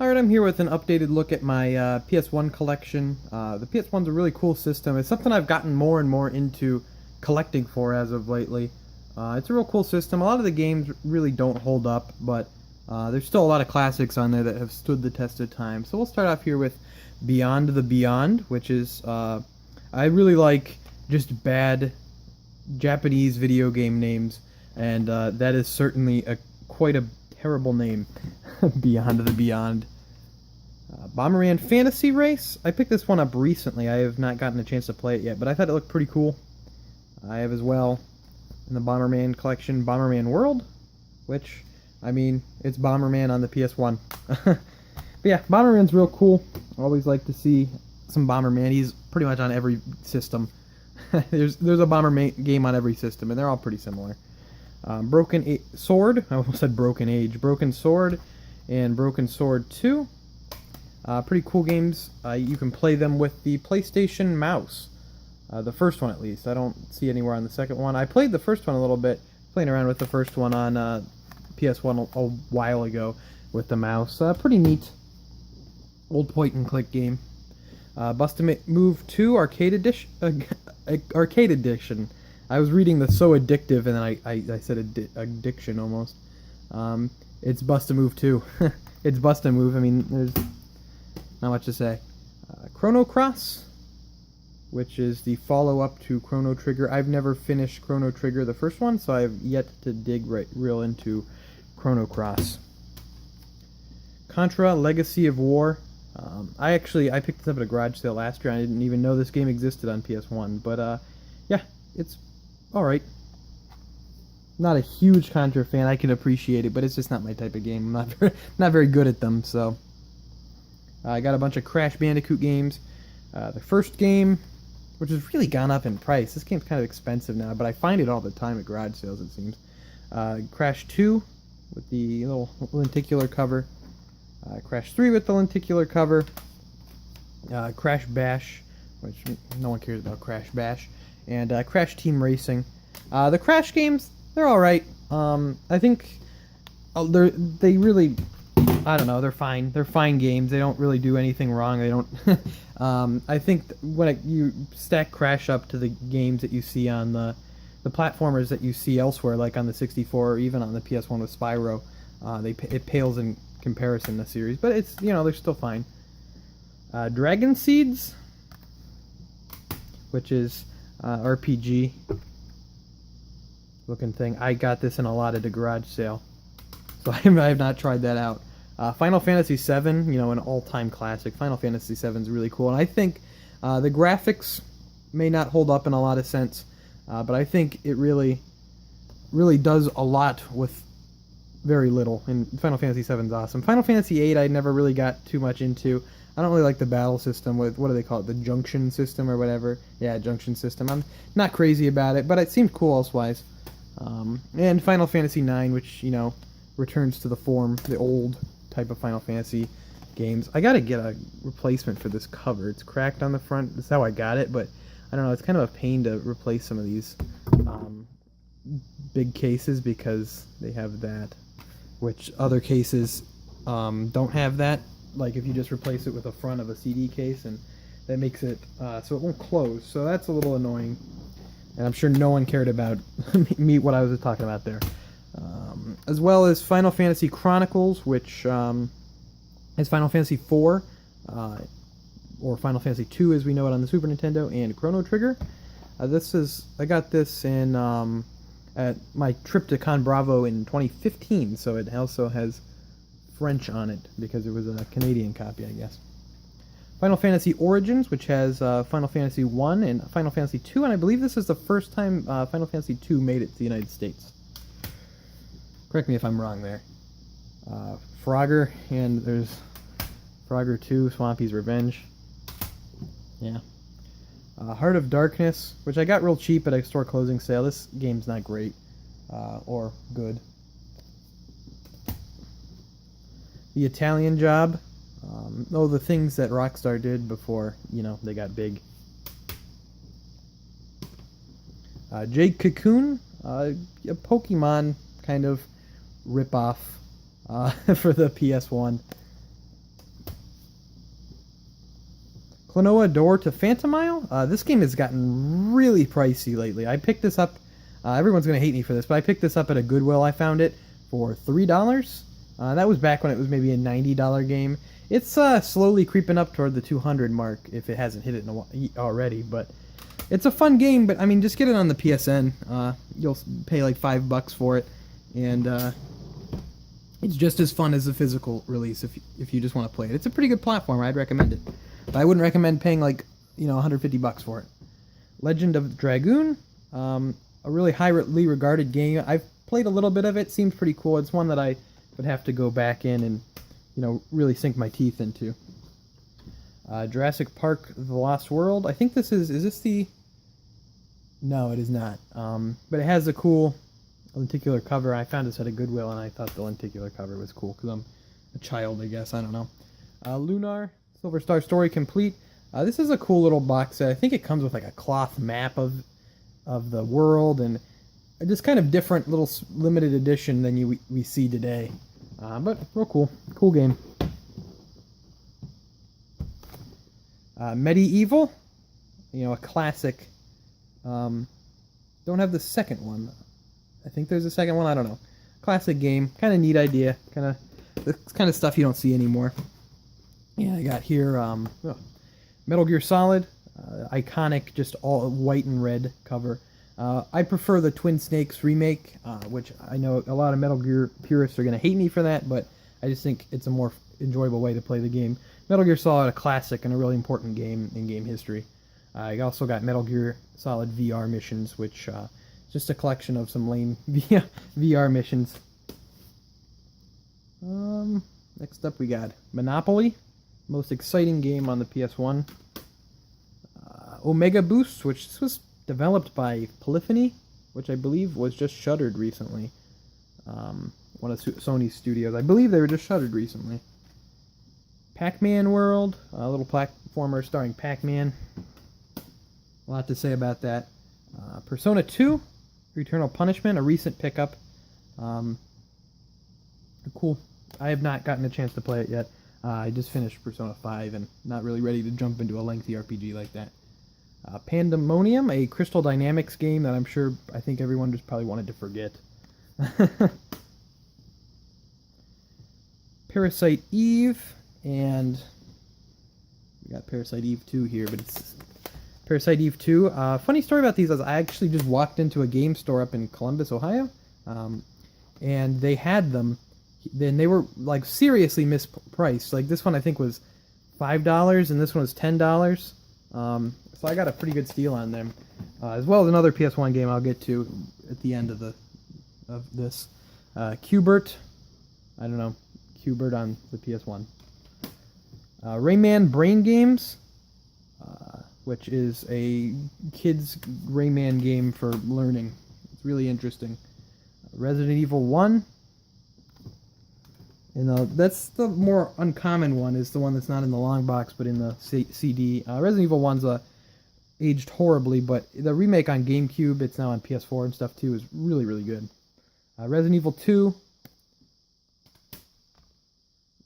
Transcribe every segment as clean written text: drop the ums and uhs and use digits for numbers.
Alright, I'm here with an updated look at my PS1 collection. The PS1's a really cool system. It's something I've gotten more and more into collecting for as of lately. It's a real cool system. A lot of the games really don't hold up, but there's still a lot of classics on there that have stood the test of time. So we'll start off here with Beyond the Beyond, which is, I really like just bad Japanese video game names, and that is certainly quite a terrible name. Beyond the Beyond. Bomberman Fantasy Race. I picked this one up recently. I have not gotten a chance to play it yet, but I thought it looked pretty cool. I have as well in the Bomberman collection Bomberman World, which, I mean, it's Bomberman on the PS1. But yeah, Bomberman's real cool. I always like to see some Bomberman. He's pretty much on every system. there's a Bomberman game on every system, and they're all pretty similar. Broken Sword. I almost said Broken Age. Broken Sword and Broken Sword 2. Pretty cool games. You can play them with the PlayStation mouse. The first one, at least. I don't see anywhere on the second one. I played the first one a little bit, playing around with the first one on PS1 a while ago with the mouse. Pretty neat. Old point-and-click game. Bust-A-Move 2 Arcade Edition. Arcade Edition. I was reading the So Addictive, and then I said addiction almost. It's Bust-A-Move 2. It's Bust-A-Move. I mean, there's not much to say. Chrono Cross, which is the follow-up to Chrono Trigger. I've never finished Chrono Trigger, the first one, so I've yet to dig real into Chrono Cross. Contra Legacy of War. I picked this up at a garage sale last year. I didn't even know this game existed on PS1, but yeah, it's alright. Not a huge Contra fan. I can appreciate it, but it's just not my type of game. I'm not very good at them, so. I got a bunch of Crash Bandicoot games. The first game, which has really gone up in price. This game's kind of expensive now, but I find it all the time at garage sales, it seems. Crash 2 with the little lenticular cover. Crash 3 with the lenticular cover. Crash Bash, which no one cares about Crash Bash. And Crash Team Racing. The Crash games, they're alright. I think they really, I don't know, they're fine. They're fine games. They don't really do anything wrong. They don't. I think when you stack Crash up to the games that you see on the platformers that you see elsewhere, like on the 64 or even on the PS1 with Spyro, it pales in comparison, the series. But it's, they're still fine. Dragon Seeds, which is RPG looking thing. I got this in a lot at a garage sale, so I have not tried that out. Final Fantasy VII, an all-time classic. Final Fantasy VII is really cool, and I think the graphics may not hold up in a lot of sense, but I think it really does a lot with very little, and Final Fantasy VII is awesome. Final Fantasy VIII I never really got too much into. I don't really like the battle system with, what do they call it, the junction system or whatever? Yeah, junction system. I'm not crazy about it, but it seemed cool elsewise. And Final Fantasy IX, which, returns to the form, the old type of Final Fantasy games. I gotta get a replacement for this cover. It's cracked on the front. That's how I got it, but I don't know. It's kind of a pain to replace some of these big cases because they have that, which other cases don't have that. Like if you just replace it with the front of a CD case, and that makes it so it won't close. So that's a little annoying, and I'm sure no one cared about what I was talking about there. As well as Final Fantasy Chronicles, which is Final Fantasy IV, or Final Fantasy II as we know it on the Super Nintendo, and Chrono Trigger. I got this in at my trip to Con Bravo in 2015, so it also has French on it because it was a Canadian copy, I guess. Final Fantasy Origins, which has Final Fantasy I and Final Fantasy II, and I believe this is the first time Final Fantasy II made it to the United States. Correct me if I'm wrong there. Frogger, and there's Frogger 2, Swampy's Revenge. Yeah. Heart of Darkness, which I got real cheap at a store closing sale. This game's not great, or good. The Italian Job. The things that Rockstar did before, they got big. Jade Cocoon, a Pokemon kind of rip-off for the PS1. Klonoa Door to Phantomile. This game has gotten really pricey lately. I picked this up. Everyone's going to hate me for this, but I picked this up at a Goodwill. I found it for $3. That was back when it was maybe a $90 game. It's slowly creeping up toward the 200 mark if it hasn't hit it already. But it's a fun game. But I mean, just get it on the PSN. You'll pay like $5 for it, and it's just as fun as the physical release if you just want to play it. It's a pretty good platform. I'd recommend it. But I wouldn't recommend paying like $150 for it. Legend of Dragoon, a really highly regarded game. I've played a little bit of it. Seems pretty cool. It's one that I would have to go back in and really sink my teeth into. Jurassic Park: The Lost World. I think this is this the? No, it is not. But it has a cool lenticular cover. I found this at a Goodwill, and I thought the lenticular cover was cool because I'm a child, I guess. I don't know. Lunar Silver Star Story Complete. This is a cool little box set. I think it comes with like a cloth map of the world, and just kind of different little limited edition than we see today. But real cool game. Medieval, a classic. Don't have the second one. I think there's a second one. I don't know. Classic game, kind of neat idea. It's kind of stuff you don't see anymore. Yeah, I got here Metal Gear Solid, iconic, just all white and red cover. I prefer the Twin Snakes remake, which I know a lot of Metal Gear purists are going to hate me for that, but I just think it's a more enjoyable way to play the game. Metal Gear Solid, a classic and a really important game in game history. I also got Metal Gear Solid VR missions, which is just a collection of some lame VR missions. Next up we got Monopoly, most exciting game on the PS1. Omega Boost, which this was developed by Polyphony, which I believe was just shuttered recently. One of Sony's studios. I believe they were just shuttered recently. Pac-Man World, a little platformer starring Pac-Man. A lot to say about that. Persona 2, Eternal Punishment, a recent pickup. Cool. I have not gotten a chance to play it yet. I just finished Persona 5 and not really ready to jump into a lengthy RPG like that. Pandemonium, a Crystal Dynamics game that I think everyone just probably wanted to forget. Parasite Eve, and we got Parasite Eve 2 here, but it's Parasite Eve 2. Funny story about these is I actually just walked into a game store up in Columbus, Ohio, and they had them. Then they were like seriously mispriced. Like this one I think was $5, and this one was $10. So I got a pretty good steal on them, as well as another PS1 game I'll get to at the end of this. Qbert, I don't know, Qbert on the PS1. Rayman Brain Games, which is a kids Rayman game for learning. It's really interesting. Resident Evil 1. That's the more uncommon one, is the one that's not in the long box but in the CD. Resident Evil 1's aged horribly, but the remake on GameCube, it's now on PS4 and stuff too, is really, really good. Resident Evil 2.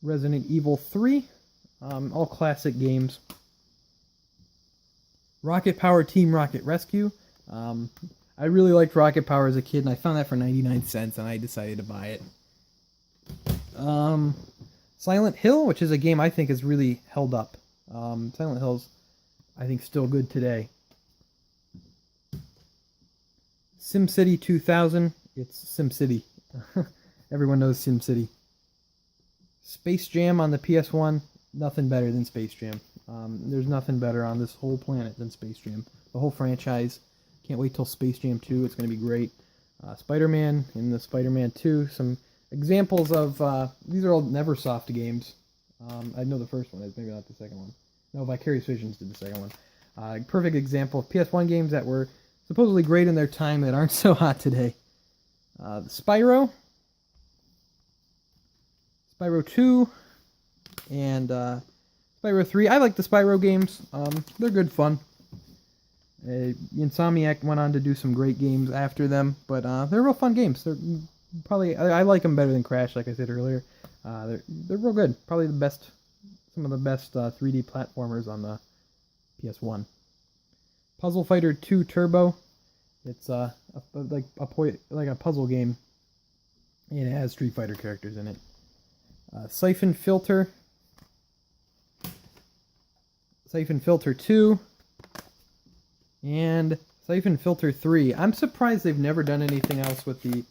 Resident Evil 3. All classic games. Rocket Power Team Rocket Rescue. I really liked Rocket Power as a kid, and I found that for 99 cents, and I decided to buy it. Silent Hill, which is a game I think has really held up. Silent Hill's, I think, still good today. SimCity 2000. It's SimCity. Everyone knows SimCity. Space Jam on the PS1. Nothing better than Space Jam. There's nothing better on this whole planet than Space Jam. The whole franchise. Can't wait till Space Jam 2. It's going to be great. Spider-Man in the Spider-Man 2. Some examples of... these are all Neversoft games. I know the first one is, maybe not the second one. No, Vicarious Visions did the second one. Perfect example of PS1 games that were supposedly great in their time that aren't so hot today. Spyro. Spyro 2. And Spyro 3. I like the Spyro games. They're good fun. Insomniac went on to do some great games after them, but they're real fun games. They're probably... I like them better than Crash, like I said earlier. They're real good. Probably some of the best 3D platformers on PS1. Puzzle Fighter 2 Turbo. It's like a puzzle game. And it has Street Fighter characters in it. Syphon Filter. Syphon Filter 2. And Syphon Filter 3. I'm surprised they've never done anything else with the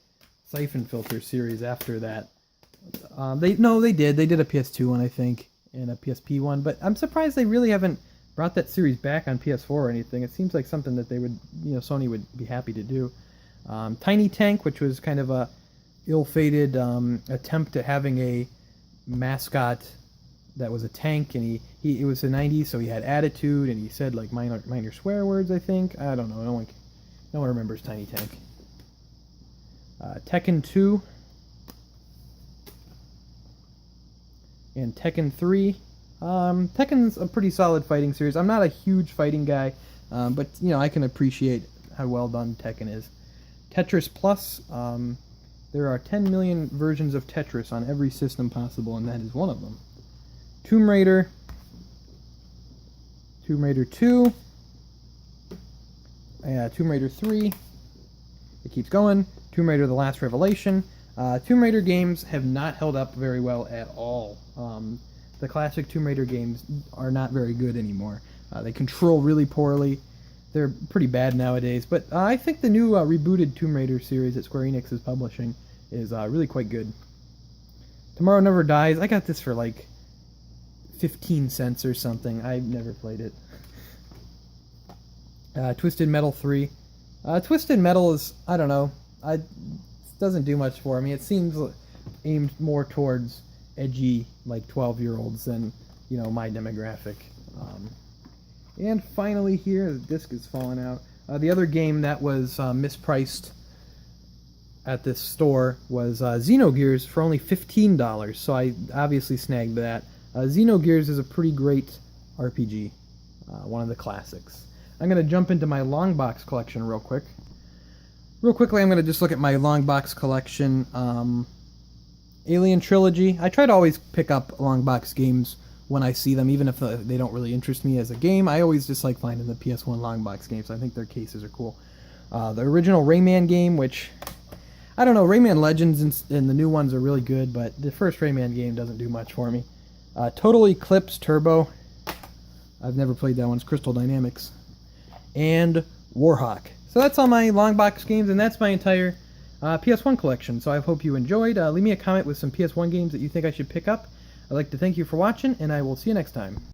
Syphon Filter series after that. They did. They did a PS2 one, I think, and a PSP one, but I'm surprised they really haven't brought that series back on PS4 or anything. It seems like something that they would, Sony would be happy to do. Tiny Tank, which was kind of a ill-fated attempt at having a mascot that was a tank, and it was the 90s, so he had attitude, and he said like minor swear words, I think. I don't know. No one remembers Tiny Tank. Tekken 2 and Tekken 3. Tekken's a pretty solid fighting series. I'm not a huge fighting guy, but I can appreciate how well done Tekken is. Tetris Plus. There are 10 million versions of Tetris on every system possible, and that is one of them. Tomb Raider. Tomb Raider 2. Tomb Raider 3. It keeps going. Tomb Raider The Last Revelation. Tomb Raider games have not held up very well at all. The classic Tomb Raider games are not very good anymore. They control really poorly. They're pretty bad nowadays, but I think the new rebooted Tomb Raider series that Square Enix is publishing is really quite good. Tomorrow Never Dies. I got this for like 15 cents or something. I've never played it. Twisted Metal 3. Twisted Metal is, I don't know, it doesn't do much for me. It seems aimed more towards edgy, like 12-year-olds than, my demographic. And finally here, the disc is falling out. The other game that was mispriced at this store was Xenogears for only $15, so I obviously snagged that. Xenogears is a pretty great RPG, one of the classics. I'm going to jump into my long box collection real quick. Real quickly, I'm going to just look at my long box collection. Alien Trilogy. I try to always pick up long box games when I see them, even if they don't really interest me as a game. I always just like finding the PS1 long box games. I think their cases are cool. The original Rayman game, which, I don't know, Rayman Legends and the new ones are really good, but the first Rayman game doesn't do much for me. Total Eclipse Turbo. I've never played that one. It's Crystal Dynamics. And Warhawk. So that's all my long box games, and that's my entire PS1 collection. So I hope you enjoyed. Leave me a comment with some PS1 games that you think I should pick up. I'd like to thank you for watching, and I will see you next time.